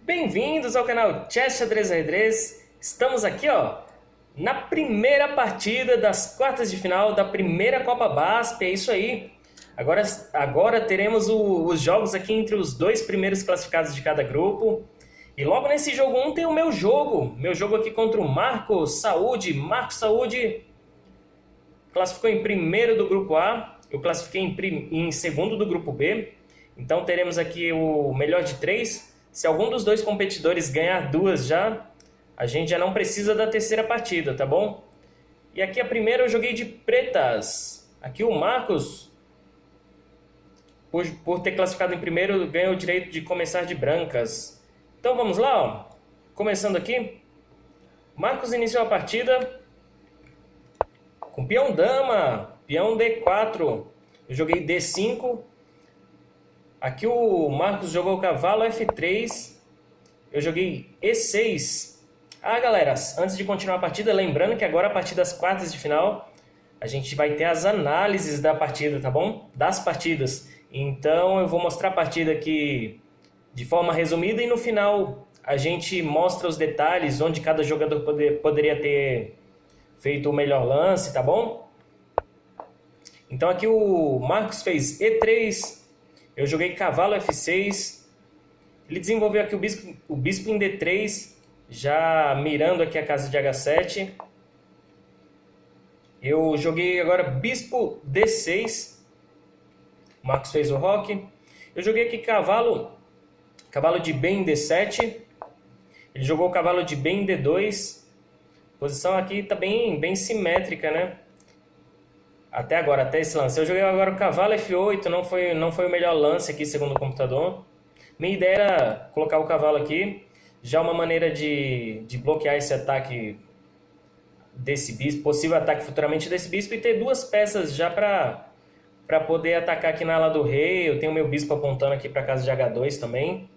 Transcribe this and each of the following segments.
Bem-vindos ao canal Chess Xadrez Ajedrez. Estamos aqui, na primeira partida das quartas de final da primeira Copa BASP. É isso aí. Agora teremos os jogos aqui entre os dois primeiros classificados de cada grupo. E logo nesse jogo 1 tem o meu jogo. Meu jogo aqui contra o Marcos Saúde. Marcos Saúde classificou em primeiro do grupo A. Eu classifiquei em segundo do grupo B. Então teremos aqui o melhor de 3. Se algum dos dois competidores ganhar duas a gente já não precisa da terceira partida, tá bom? E aqui a primeira eu joguei de pretas. Aqui o Marcos, por ter classificado em primeiro, ganha o direito de começar de brancas. Então vamos lá, começando aqui. Marcos iniciou a partida com peão dama, peão D4. Eu joguei D5. Aqui o Marcos jogou o cavalo F3, eu joguei E6. Galera, antes de continuar a partida, lembrando que agora a partir das quartas de final, a gente vai ter as análises da partida, tá bom? Das partidas. Então eu vou mostrar a partida aqui de forma resumida e no final a gente mostra os detalhes, onde cada jogador poderia ter feito o melhor lance, tá bom? Então aqui o Marcos fez E3, eu joguei cavalo F6, ele desenvolveu aqui o bispo em D3, já mirando aqui a casa de H7. Eu joguei agora bispo D6, o Marcos fez o roque. Eu joguei aqui cavalo de B em D7, ele jogou o cavalo de B em D2. A posição aqui está bem simétrica, né? Até esse lance. Eu joguei agora o cavalo F8, não foi o melhor lance aqui, segundo o computador. Minha ideia era colocar o cavalo aqui, já uma maneira de bloquear esse ataque desse bispo, possível ataque futuramente desse bispo, e ter duas peças já para poder atacar aqui na ala do rei. Eu tenho meu bispo apontando aqui para a casa de H2 também,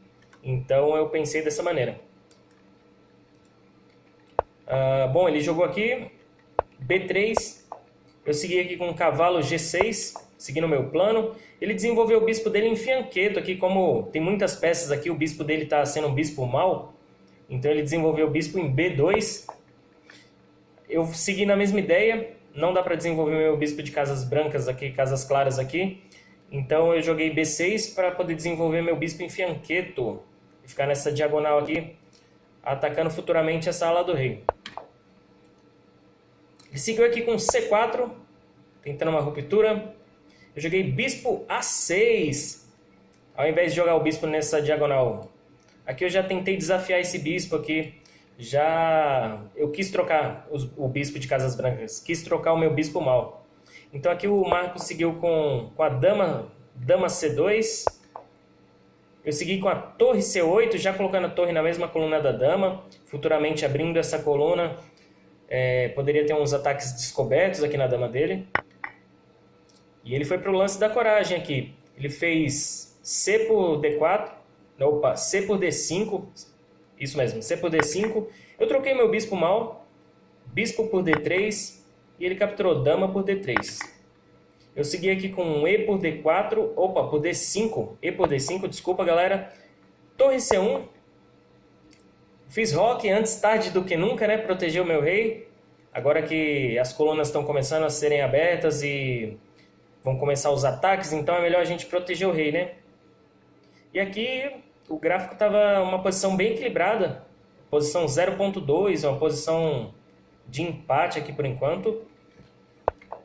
então eu pensei dessa maneira. Bom, ele jogou aqui B3. Eu segui aqui com o cavalo G6, seguindo o meu plano. Ele desenvolveu o bispo dele em fianqueto aqui, como tem muitas peças aqui, o bispo dele está sendo um bispo mau. Então ele desenvolveu o bispo em B2. Eu segui na mesma ideia, não dá para desenvolver meu bispo de casas brancas aqui, casas claras aqui. Então eu joguei B6 para poder desenvolver meu bispo em fianqueto. E ficar nessa diagonal aqui, atacando futuramente essa ala do rei. Ele seguiu aqui com C4, tentando uma ruptura. Eu joguei bispo A6, ao invés de jogar o bispo nessa diagonal. Aqui eu já tentei desafiar esse bispo aqui. Eu quis trocar o bispo de casas brancas, quis trocar o meu bispo mau. Então aqui o Marcos seguiu com a dama C2. Eu segui com a torre C8, já colocando a torre na mesma coluna da dama, futuramente abrindo essa coluna. Poderia ter uns ataques descobertos aqui na dama dele. E ele foi para o lance da coragem aqui. Ele fez C por D4. Opa, C por D5. Isso mesmo, C por D5. Eu troquei meu bispo mal. Bispo por D3. E ele capturou dama por D3. Eu segui aqui com E por D4. Opa, por D5. E por D5, desculpa galera. Torre C1. Fiz roque antes tarde do que nunca, né? Proteger o meu rei. Agora que as colunas estão começando a serem abertas e vão começar os ataques, então é melhor a gente proteger o rei, né? E aqui o gráfico estava uma posição bem equilibrada. Posição 0.2, uma posição de empate aqui por enquanto.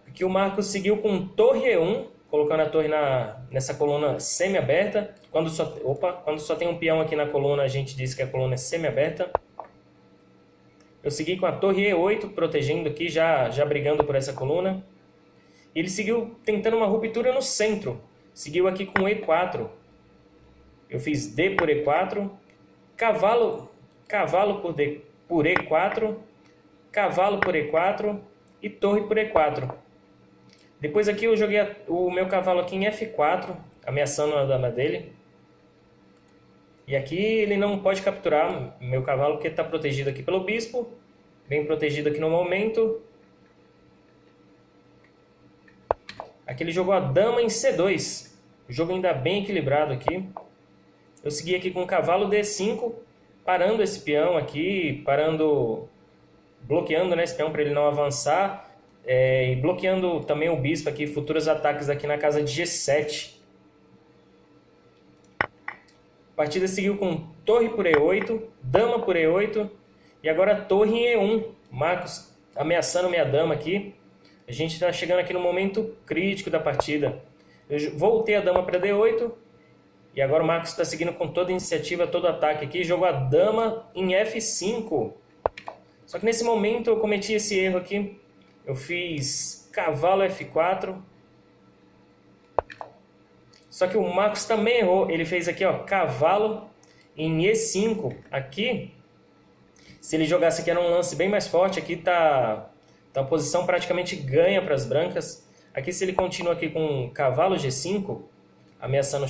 Aqui o Marcos seguiu com torre E1, colocando a torre nessa coluna semi-aberta. Quando só tem um peão aqui na coluna, a gente diz que a coluna é semi-aberta. Eu segui com a torre E8, protegendo aqui, já brigando por essa coluna. Ele seguiu tentando uma ruptura no centro. Seguiu aqui com E4. Eu fiz D por E4. Cavalo por E4. Cavalo por E4. E torre por E4. Depois aqui eu joguei o meu cavalo aqui em F4, ameaçando a dama dele. E aqui ele não pode capturar meu cavalo porque está protegido aqui pelo bispo. Bem protegido aqui no momento. Aqui ele jogou a dama em C2. O jogo ainda bem equilibrado aqui. Eu segui aqui com o cavalo D5. parando esse peão aqui, bloqueando, né, esse peão para ele não avançar, e bloqueando também o bispo aqui, futuros ataques aqui na casa de G7. A partida seguiu com torre por E8, dama por E8 e agora torre em E1. Marcos ameaçando minha dama aqui. A gente está chegando aqui no momento crítico da partida. Eu voltei a dama para D8 e agora o Marcos está seguindo com toda a iniciativa, todo o ataque aqui. Jogou a dama em F5. Só que nesse momento eu cometi esse erro aqui. Eu fiz cavalo F4. Só que o Marcos também errou. Ele fez aqui, ó, cavalo em E5. Aqui, se ele jogasse aqui, era um lance bem mais forte. Aqui tá uma posição praticamente ganha para as brancas. Aqui, se ele continua aqui com cavalo G5, ameaçando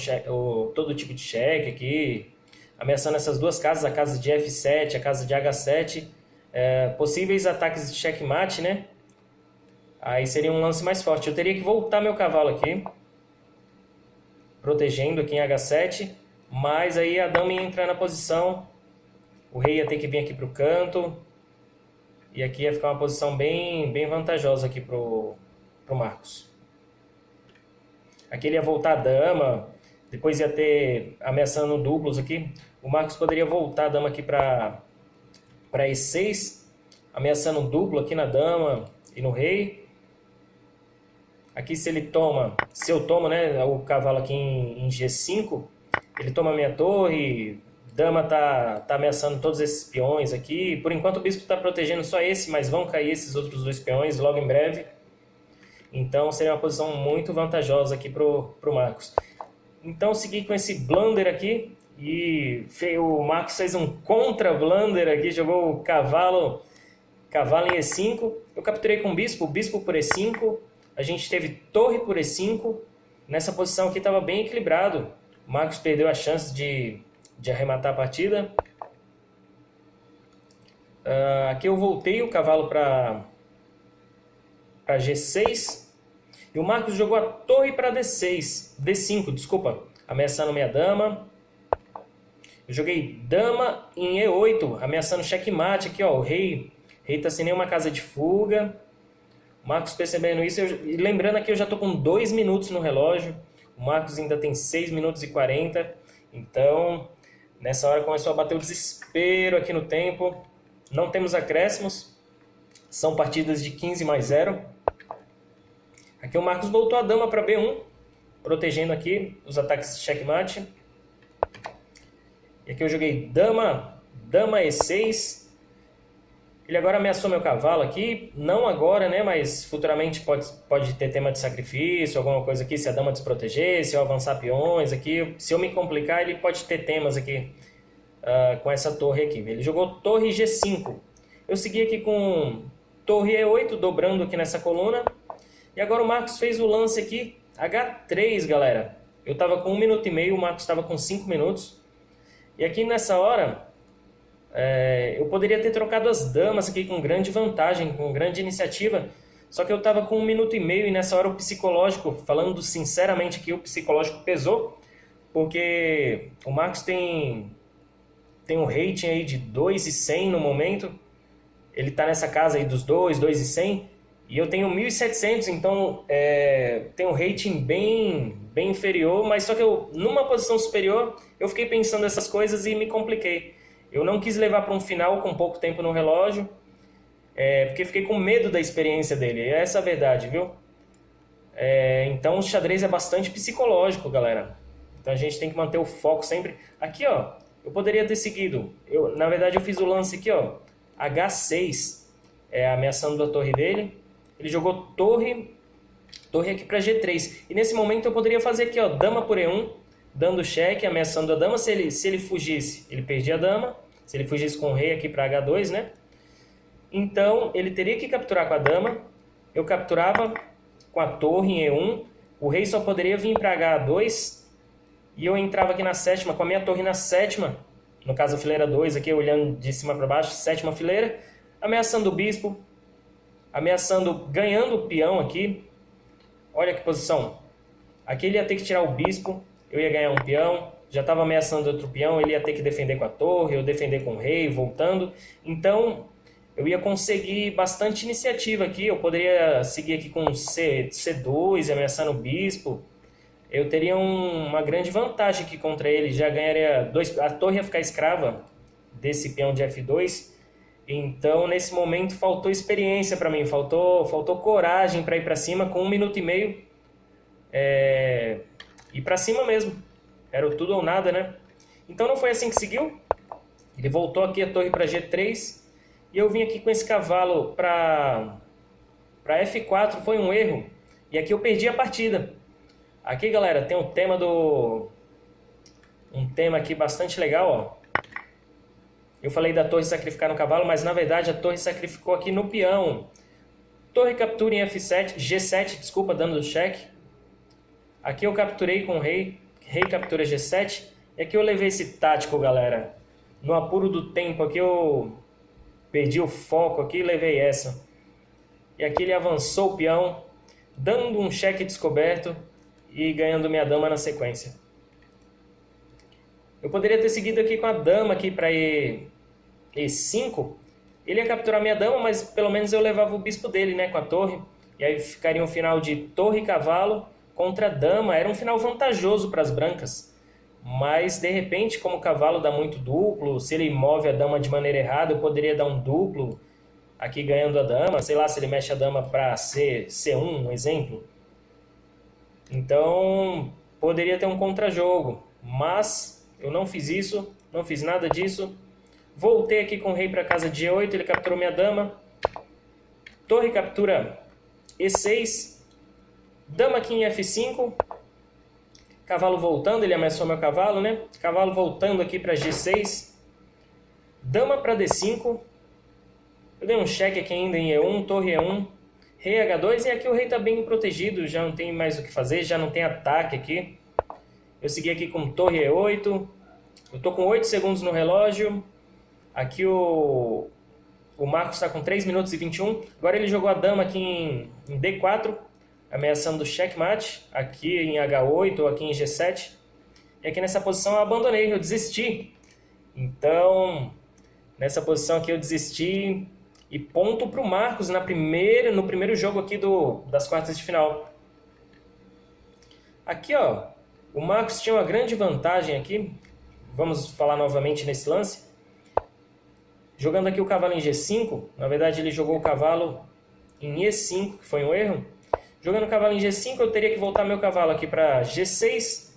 todo tipo de cheque aqui, ameaçando essas duas casas, a casa de F7, a casa de H7, possíveis ataques de checkmate, né? Aí seria um lance mais forte. Eu teria que voltar meu cavalo aqui, protegendo aqui em H7, mas aí a dama ia entrar na posição, o rei ia ter que vir aqui para o canto, e aqui ia ficar uma posição bem vantajosa aqui pro Marcos. Aqui ele ia voltar a dama, depois ia ter ameaçando duplos aqui. O Marcos poderia voltar a dama aqui para E6, ameaçando duplo aqui na dama e no rei. Aqui se eu tomo, né, o cavalo aqui em G5, ele toma a minha torre, dama tá ameaçando todos esses peões aqui. Por enquanto o bispo está protegendo só esse, mas vão cair esses outros dois peões logo em breve. Então seria uma posição muito vantajosa aqui pro Marcos. Então segui com esse blunder aqui e o Marcos fez um contra-blunder aqui, jogou o cavalo em E5. Eu capturei com o bispo por E5. A gente teve torre por E5. Nessa posição aqui estava bem equilibrado. O Marcos perdeu a chance de arrematar a partida. Aqui eu voltei o cavalo para G6. E o Marcos jogou a torre para D5, desculpa. Ameaçando minha dama. Eu joguei dama em E8, ameaçando checkmate aqui, ó. O rei está sem nenhuma casa de fuga. O Marcos percebendo isso, e lembrando aqui, eu já estou com 2 minutos no relógio. O Marcos ainda tem 6 minutos e 40. Então, nessa hora começou a bater o desespero aqui no tempo. Não temos acréscimos. São partidas de 15+0. Aqui o Marcos voltou a dama para B1, protegendo aqui os ataques de checkmate. E aqui eu joguei dama E6. Ele agora ameaçou meu cavalo aqui, não agora, né, mas futuramente pode ter tema de sacrifício, alguma coisa aqui, se a dama desproteger, se eu avançar peões aqui. Se eu me complicar, ele pode ter temas aqui com essa torre aqui. Ele jogou torre G5. Eu segui aqui com torre E8, dobrando aqui nessa coluna. E agora o Marcos fez o lance aqui, H3, galera. Eu estava com 1 minuto e meio, o Marcos estava com 5 minutos. E aqui nessa hora, eu poderia ter trocado as damas aqui com grande vantagem, com grande iniciativa. Só que eu estava com 1 minuto e meio e nessa hora o psicológico, falando sinceramente aqui, o psicológico pesou. Porque o Marcos tem um rating aí de 2.100 no momento. Ele está nessa casa aí dos 2.100. E eu tenho 1.700, então tem um rating bem inferior, mas só que numa posição superior, eu fiquei pensando essas coisas e me compliquei. Eu não quis levar para um final com pouco tempo no relógio, porque fiquei com medo da experiência dele, essa é a verdade, viu? Então o xadrez é bastante psicológico, galera. Então a gente tem que manter o foco sempre. Aqui, ó, eu poderia ter seguido, na verdade eu fiz o lance aqui, ó, H6, ameaçando a torre dele. Ele jogou torre aqui para G3. E nesse momento eu poderia fazer aqui, ó, dama por E1, dando cheque, ameaçando a dama. Se ele fugisse, ele perdia a dama. Se ele fugisse com o rei aqui para H2, né? Então, ele teria que capturar com a dama. Eu capturava com a torre em E1. O rei só poderia vir para H2. E eu entrava aqui na sétima, com a minha torre na sétima. No caso, a fileira 2, aqui olhando de cima para baixo, sétima fileira. Ameaçando o bispo. Ganhando o peão aqui. Olha que posição. Aqui ele ia ter que tirar o bispo. Eu ia ganhar um peão. já estava ameaçando outro peão, ele ia ter que defender com a torre, eu defender com o rei, voltando. Então, eu ia conseguir bastante iniciativa aqui, eu poderia seguir aqui com C2, ameaçando o bispo. Eu teria uma grande vantagem aqui contra ele, já ganharia a torre ia ficar escrava desse peão de F2. Então, nesse momento, faltou experiência para mim, faltou coragem para ir para cima com 1 minuto e meio. Ir para cima mesmo, era o tudo ou nada, né? Então não foi assim que seguiu. Ele voltou aqui a torre para G3 e eu vim aqui com esse cavalo para F4, foi um erro. E aqui eu perdi a partida. Aqui, galera, tem um tema aqui bastante legal, ó. Eu falei da torre sacrificar no cavalo, mas na verdade a torre sacrificou aqui no peão. Torre captura em F7, G7, desculpa, dando do cheque. Aqui eu capturei com o rei, rei captura G7. E aqui eu levei esse tático, galera. No apuro do tempo aqui eu perdi o foco aqui e levei essa. E aqui ele avançou o peão, dando um cheque descoberto e ganhando minha dama na sequência. Eu poderia ter seguido aqui com a dama aqui para E5. Ele ia capturar minha dama, mas pelo menos eu levava o bispo dele, né, com a torre. E aí ficaria um final de torre e cavalo contra a dama. Era um final vantajoso para as brancas. Mas, de repente, como o cavalo dá muito duplo, se ele move a dama de maneira errada, eu poderia dar um duplo aqui ganhando a dama. Sei lá, se ele mexe a dama para C1, um exemplo. Então, poderia ter um contra-jogo. Mas eu não fiz isso, não fiz nada disso. Voltei aqui com o rei para casa de G8, ele capturou minha dama. Torre captura E6. Dama aqui em F5. Cavalo voltando, ele ameaçou meu cavalo, né? Cavalo voltando aqui para G6. Dama para D5. Eu dei um cheque aqui ainda em E1, torre E1. Rei H2 e aqui o rei está bem protegido, já não tem mais o que fazer, já não tem ataque aqui. Eu segui aqui com torre E8. Eu estou com 8 segundos no relógio. Aqui o Marcos está com 3 minutos e 21. Agora ele jogou a dama aqui em D4, ameaçando o checkmate. Aqui em H8 ou aqui em G7. E aqui nessa posição eu abandonei, eu desisti. Então, nessa posição aqui eu desisti. E ponto para o Marcos no primeiro jogo aqui das quartas de final. Aqui, ó, o Marcos tinha uma grande vantagem aqui. Vamos falar novamente nesse lance. Jogando aqui o cavalo em G5, na verdade ele jogou o cavalo em E5, que foi um erro. Jogando o cavalo em G5, eu teria que voltar meu cavalo aqui para G6.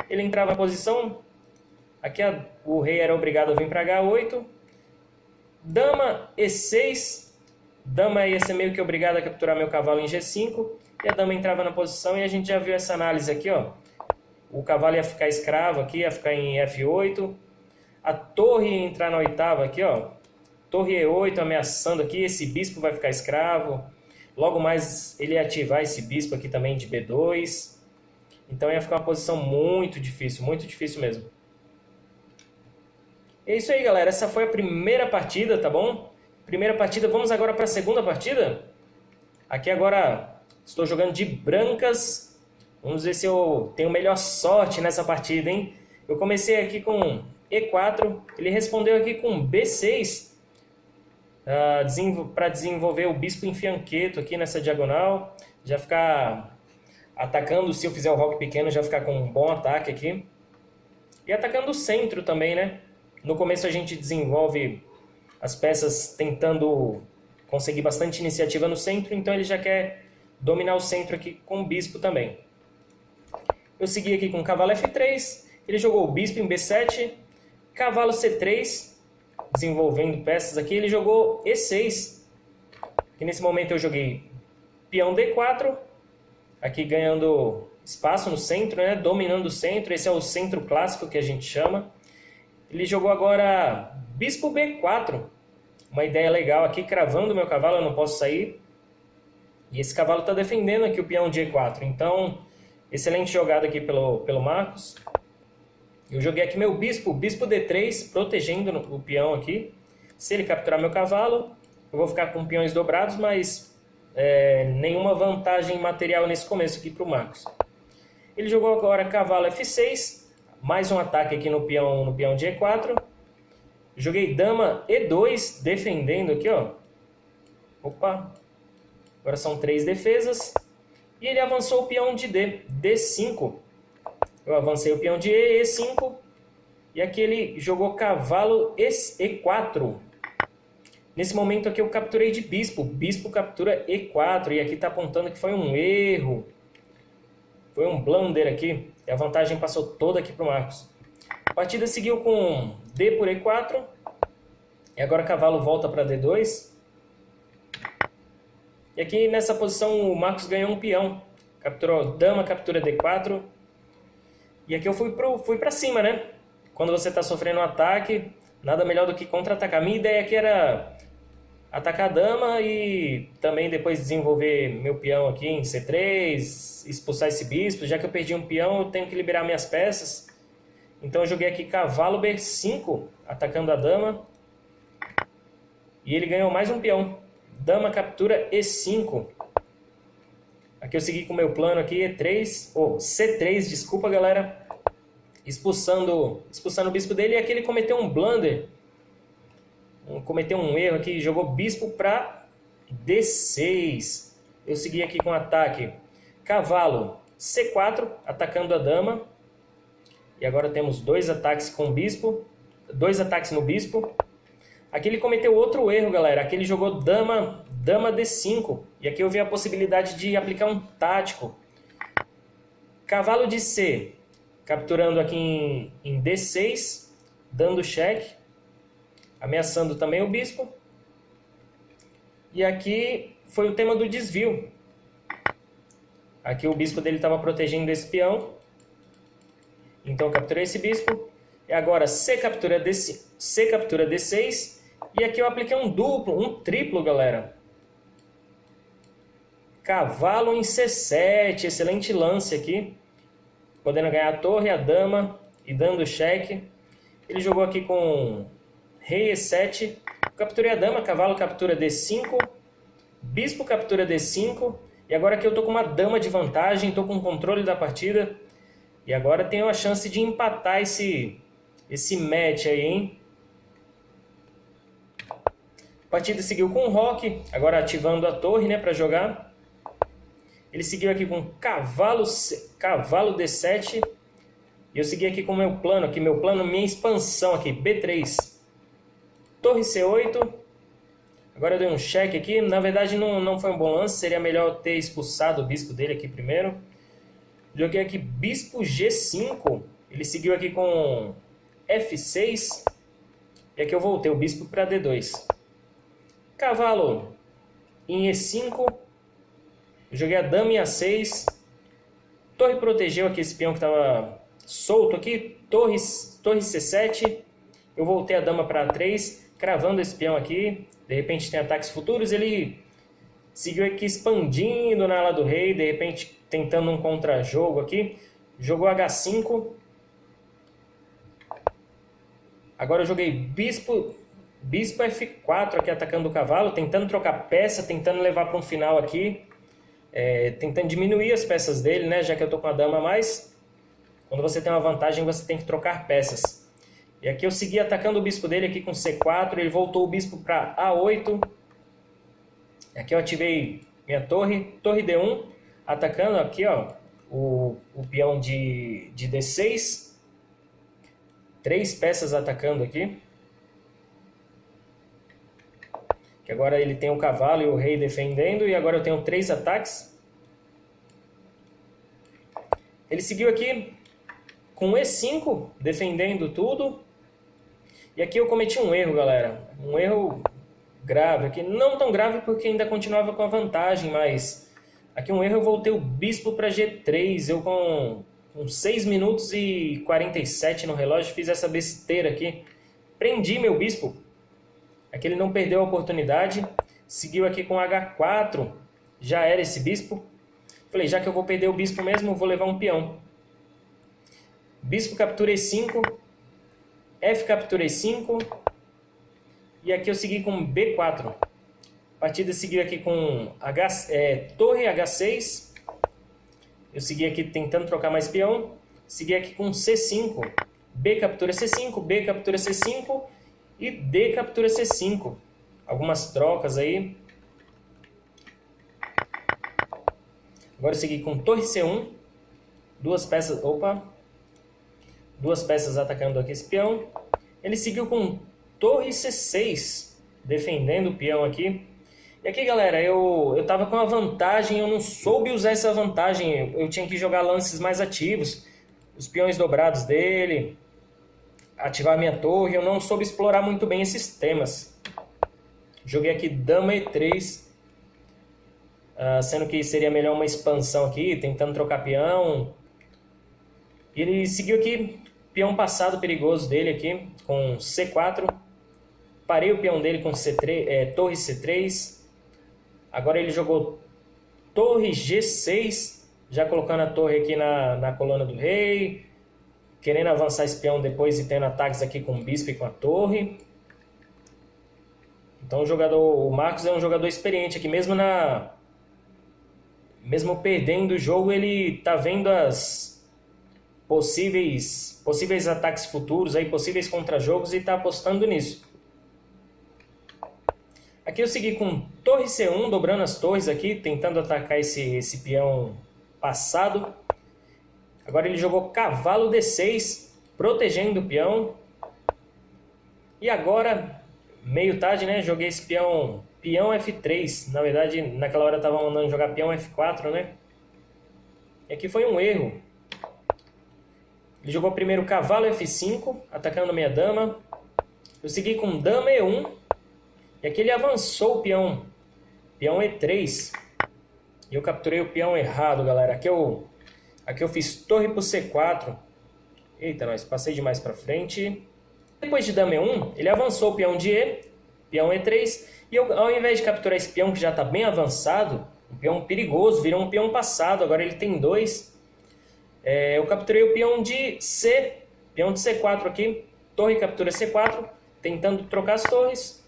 Ele entrava na posição. Aqui o rei era obrigado a vir para H8. Dama E6. Dama ia ser meio que obrigada a capturar meu cavalo em G5. E a dama entrava na posição e a gente já viu essa análise aqui, ó. O cavalo ia ficar escravo aqui, ia ficar em F8. A torre ia entrar na oitava aqui, ó. Torre E8 ameaçando aqui. Esse bispo vai ficar escravo. Logo mais ele ia ativar esse bispo aqui também de B2. Então ia ficar uma posição muito difícil mesmo. É isso aí, galera. Essa foi a primeira partida, tá bom? Primeira partida. Vamos agora para a segunda partida. Aqui agora estou jogando de brancas. Vamos ver se eu tenho melhor sorte nessa partida, hein? Eu comecei aqui com E4. Ele respondeu aqui com B6. Para desenvolver o bispo em fianqueto aqui nessa diagonal. Já ficar atacando, se eu fizer o roque pequeno, já ficar com um bom ataque aqui. E atacando o centro também, né? No começo a gente desenvolve as peças tentando conseguir bastante iniciativa no centro, então ele já quer dominar o centro aqui com o bispo também. Eu segui aqui com cavalo F3, ele jogou o bispo em B7, cavalo C3, desenvolvendo peças aqui, ele jogou E6. Aqui nesse momento eu joguei peão D4, aqui ganhando espaço no centro, né? Dominando o centro, esse é o centro clássico que a gente chama. Ele jogou agora bispo B4, uma ideia legal aqui, cravando meu cavalo, eu não posso sair. E esse cavalo está defendendo aqui o peão de E4, então excelente jogada aqui pelo Marcos. Eu joguei aqui meu bispo D3, protegendo o peão aqui. Se ele capturar meu cavalo, eu vou ficar com peões dobrados, mas nenhuma vantagem material nesse começo aqui para o Marcos. Ele jogou agora cavalo F6, mais um ataque aqui no peão de E4. Joguei dama E2, defendendo aqui, ó. Opa! Agora são 3 defesas. E ele avançou o peão de D5. Eu avancei o peão de E5. E aqui ele jogou cavalo E4. Nesse momento aqui eu capturei de bispo. Bispo captura E4. E aqui está apontando que foi um erro. Foi um blunder aqui. E a vantagem passou toda aqui para o Marcos. A partida seguiu com D por E4. E agora cavalo volta para D2. E aqui nessa posição o Marcos ganhou um peão. Capturou dama, captura D4. E aqui eu fui para cima, né? Quando você está sofrendo um ataque, nada melhor do que contra-atacar. Minha ideia aqui era atacar a dama e também depois desenvolver meu peão aqui em C3, expulsar esse bispo. Já que eu perdi um peão, eu tenho que liberar minhas peças. Então eu joguei aqui cavalo B5, atacando a dama. E ele ganhou mais um peão. Dama captura E5. Aqui eu segui com o meu plano aqui, E3, ou C3, desculpa galera. Expulsando o bispo dele, e aqui ele cometeu um blunder. Cometeu um erro aqui, jogou bispo para D6. Eu segui aqui com ataque. Cavalo C4, atacando a dama. E agora temos 2 ataques com o bispo. 2 ataques no bispo. Aqui ele cometeu outro erro, galera. Aqui ele jogou dama D5. E aqui eu vi a possibilidade de aplicar um tático. Cavalo de C. Capturando aqui em D6. Dando cheque. Ameaçando também o bispo. E aqui foi o tema do desvio. Aqui o bispo dele estava protegendo esse peão. Então eu capturei esse bispo. E agora C captura D6. E aqui eu apliquei um duplo, um triplo, galera. Cavalo em C7. Excelente lance aqui. Podendo ganhar a torre, a dama e dando cheque. Ele jogou aqui com rei E7. Capturei a dama, cavalo captura D5. Bispo captura D5. E agora aqui eu tô com uma dama de vantagem. Tô com controle da partida. E agora tenho a chance de empatar esse match aí, hein? A partida seguiu com o roque, agora ativando a torre, né, para jogar. Ele seguiu aqui com cavalo D7. E eu segui aqui com o meu plano, minha expansão aqui, B3. Torre C8. Agora eu dei um cheque aqui. Na verdade não foi um bom lance, seria melhor ter expulsado o bispo dele aqui primeiro. Joguei aqui bispo G5. Ele seguiu aqui com F6. E aqui eu voltei o bispo para D2. Cavalo em E5. Joguei a dama em A6. Torre protegeu aqui esse peão que estava solto aqui. Torre C7. Eu voltei a dama para A3. Cravando esse peão aqui. De repente tem ataques futuros. Ele seguiu aqui expandindo na ala do rei. De repente tentando um contra-jogo aqui. Jogou H5. Agora eu joguei bispo F4 aqui atacando o cavalo. Tentando trocar peça. Tentando levar para um final aqui. Tentando diminuir as peças dele, né? Já que eu tô com a dama a mais. Quando você tem uma vantagem, você tem que trocar peças. E aqui eu segui atacando o bispo dele aqui com C4. Ele voltou o bispo para A8. Aqui eu ativei minha torre D1. Atacando aqui, ó, o peão de D6. 3 peças atacando aqui. Que agora ele tem o cavalo e o rei defendendo. E agora eu tenho 3 ataques. Ele seguiu aqui com E5, defendendo tudo. E aqui eu cometi um erro, galera. Um erro grave aqui. Não tão grave porque ainda continuava com a vantagem, mas... Aqui um erro, eu voltei o bispo para G3. Eu com 6 minutos e 47 no relógio fiz essa besteira aqui. Prendi meu bispo. Aqui ele não perdeu a oportunidade. Seguiu aqui com H4. Já era esse bispo. Falei, já que eu vou perder o bispo mesmo, eu vou levar um peão. Bispo captura E5. F captura E5. E aqui eu segui com B4. A partida seguiu aqui com torre H6. Eu segui aqui tentando trocar mais peão. Segui aqui com C5. B captura C5, B captura C5 e D captura C5. Algumas trocas aí. Agora eu segui com torre C1. Duas peças atacando aqui esse peão. Ele seguiu com torre C6, defendendo o peão aqui. E aqui, galera, eu tava com uma vantagem, eu não soube usar essa vantagem. Eu tinha que jogar lances mais ativos. Os peões dobrados dele, ativar minha torre. Eu não soube explorar muito bem esses temas. Joguei aqui dama E3, sendo que seria melhor uma expansão aqui, tentando trocar peão. E ele seguiu aqui, peão passado perigoso dele aqui, com C4. Parei o peão dele com torre C3. Agora ele jogou torre G6, já colocando a torre aqui na coluna do rei, querendo avançar esse peão depois e tendo ataques aqui com o bispo e com a torre. Então o Marcos é um jogador experiente aqui, mesmo perdendo o jogo, ele tá vendo as possíveis ataques futuros, aí, possíveis contra-jogos, e tá apostando nisso. Aqui eu segui com torre C1, dobrando as torres aqui, tentando atacar esse peão passado. Agora ele jogou cavalo D6, protegendo o peão. E agora, meio tarde, né, joguei esse peão F3. Na verdade, naquela hora eu estava mandando jogar peão F4, né? E aqui foi um erro. Ele jogou primeiro cavalo F5, atacando a minha dama. Eu segui com dama E1. E aqui ele avançou o peão E3. E eu capturei o peão errado, galera. Aqui eu fiz torre por C4. Eita, nós passei demais para frente. Depois de dama E1, ele avançou o peão de E, peão E3. E eu, ao invés de capturar esse peão que já está bem avançado, um peão perigoso, virou um peão passado. Agora ele tem 2. Eu capturei o peão de C, peão de C4 aqui. Torre captura C4, tentando trocar as torres.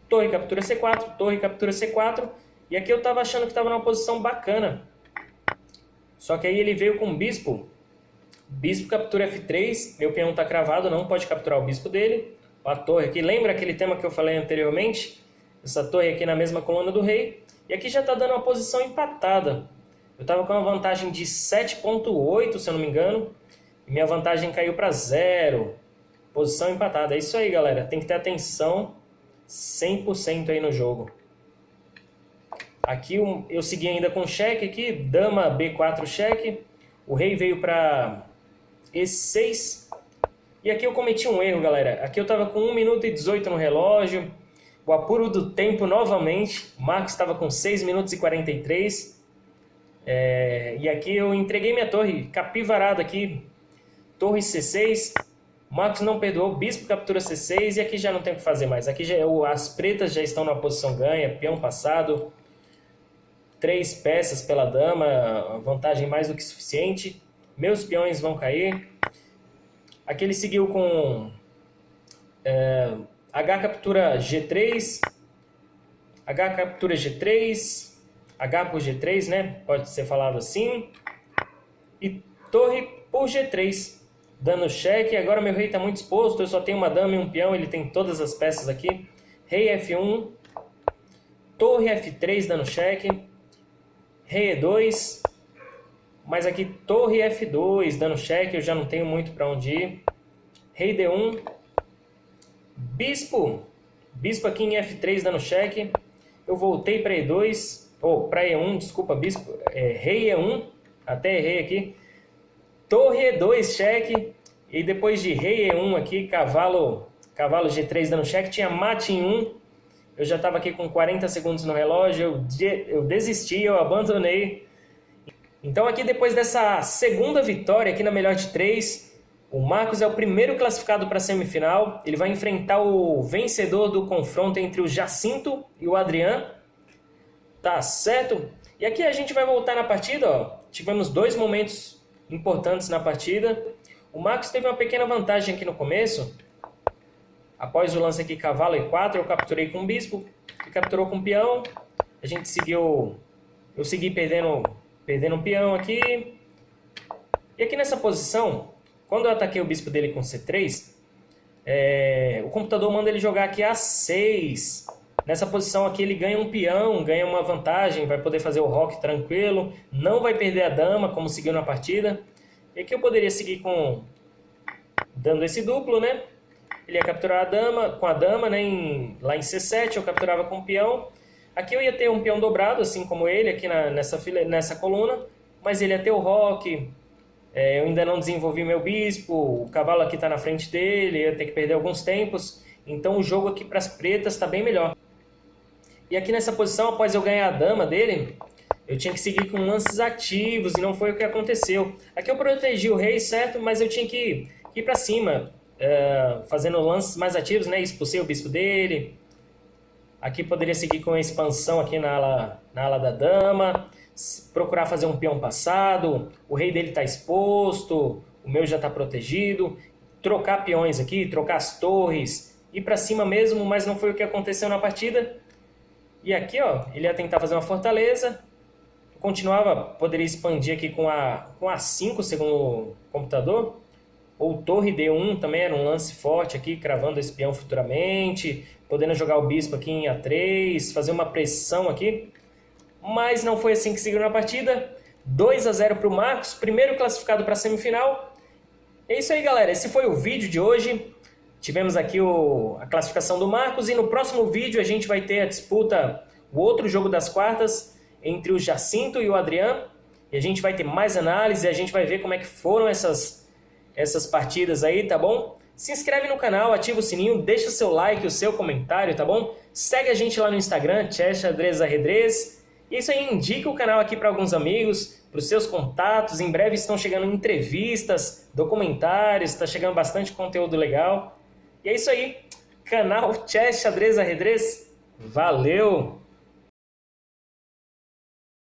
Torre captura C4, torre captura C4. E aqui eu estava achando que estava numa posição bacana. Só que aí ele veio com bispo. Bispo captura F3. Meu peão está cravado, não pode capturar o bispo dele. A torre aqui, lembra aquele tema que eu falei anteriormente? Essa torre aqui na mesma coluna do rei. E aqui já está dando uma posição empatada. Eu estava com uma vantagem de 7.8, se eu não me engano. E minha vantagem caiu para 0. Posição empatada. É isso aí, galera. Tem que ter atenção 100% aí no jogo. Aqui eu segui ainda com cheque aqui, dama B4 cheque. O rei veio para E6. E aqui eu cometi um erro, galera. Aqui eu estava com 1 minuto e 18 no relógio. O apuro do tempo novamente. O Marcos estava com 6 minutos e 43. E aqui eu entreguei minha torre, capivarada aqui. Torre C6. Marcos não perdoou, bispo captura C6 e aqui já não tem o que fazer mais. Aqui as pretas já estão na posição ganha, peão passado, 3 peças pela dama, vantagem mais do que suficiente. Meus peões vão cair. Aqui ele seguiu com H captura G3, H captura G3, H por G3, né? Pode ser falado assim. E torre por G3. Dando cheque, agora meu rei está muito exposto, eu só tenho uma dama e um peão, ele tem todas as peças aqui. Rei F1, torre F3 dando cheque, rei E2, mas aqui torre F2 dando cheque, eu já não tenho muito para onde ir. Rei D1, bispo aqui em F3 dando cheque, eu voltei para E2, para E1, desculpa, bispo, rei E1, até errei aqui. Torre E2, cheque. E depois de rei E1 aqui, cavalo G3 dando cheque, tinha mate em 1. Eu já estava aqui com 40 segundos no relógio, eu desisti, eu abandonei. Então aqui depois dessa segunda vitória aqui na melhor de 3, o Marcos é o primeiro classificado para a semifinal. Ele vai enfrentar o vencedor do confronto entre o Jacinto e o Adrian. Tá certo? E aqui a gente vai voltar na partida, ó. Tivemos 2 momentos importantes na partida. O Marcos teve uma pequena vantagem aqui no começo. Após o lance aqui cavalo E4, eu capturei com o bispo, ele capturou com o peão. A gente seguiu, eu segui perdendo um peão aqui. E aqui nessa posição, quando eu ataquei o bispo dele com C3, o computador manda ele jogar aqui A6. Nessa posição aqui ele ganha um peão, ganha uma vantagem, vai poder fazer o roque tranquilo, não vai perder a dama, como seguiu na partida. E aqui eu poderia seguir dando esse duplo, né? Ele ia capturar a dama, com a dama, né? Lá em C7 eu capturava com o peão. Aqui eu ia ter um peão dobrado, assim como ele, aqui nessa coluna, mas ele ia ter o roque. Eu ainda não desenvolvi meu bispo, o cavalo aqui está na frente dele, eu ia ter que perder alguns tempos. Então o jogo aqui para as pretas está bem melhor. E aqui nessa posição, após eu ganhar a dama dele, eu tinha que seguir com lances ativos e não foi o que aconteceu. Aqui eu protegi o rei, certo? Mas eu tinha que ir para cima, fazendo lances mais ativos, né? Expulsei o bispo dele. Aqui poderia seguir com a expansão aqui na ala da dama, procurar fazer um peão passado, o rei dele está exposto, o meu já está protegido, trocar peões aqui, trocar as torres, ir para cima mesmo, mas não foi o que aconteceu na partida. E aqui, ó, ele ia tentar fazer uma fortaleza, continuava, poderia expandir aqui com A5, segundo o computador, ou torre D1 também era um lance forte aqui, cravando esse peão futuramente, podendo jogar o bispo aqui em A3, fazer uma pressão aqui. Mas não foi assim que seguiu na partida. 2-0 para o Marcos, primeiro classificado para a semifinal. É isso aí, galera. Esse foi o vídeo de hoje. Tivemos aqui a classificação do Marcos e no próximo vídeo a gente vai ter a disputa, o outro jogo das quartas, entre o Jacinto e o Adriano. E a gente vai ter mais análise, a gente vai ver como é que foram essas partidas aí, tá bom? Se inscreve no canal, ativa o sininho, deixa o seu like, o seu comentário, tá bom? Segue a gente lá no Instagram, chess_xadrez. E é isso aí, indica o canal aqui para alguns amigos, para os seus contatos. Em breve estão chegando entrevistas, documentários, está chegando bastante conteúdo legal. E é isso aí, canal Chess Xadrez Arredrez. Valeu!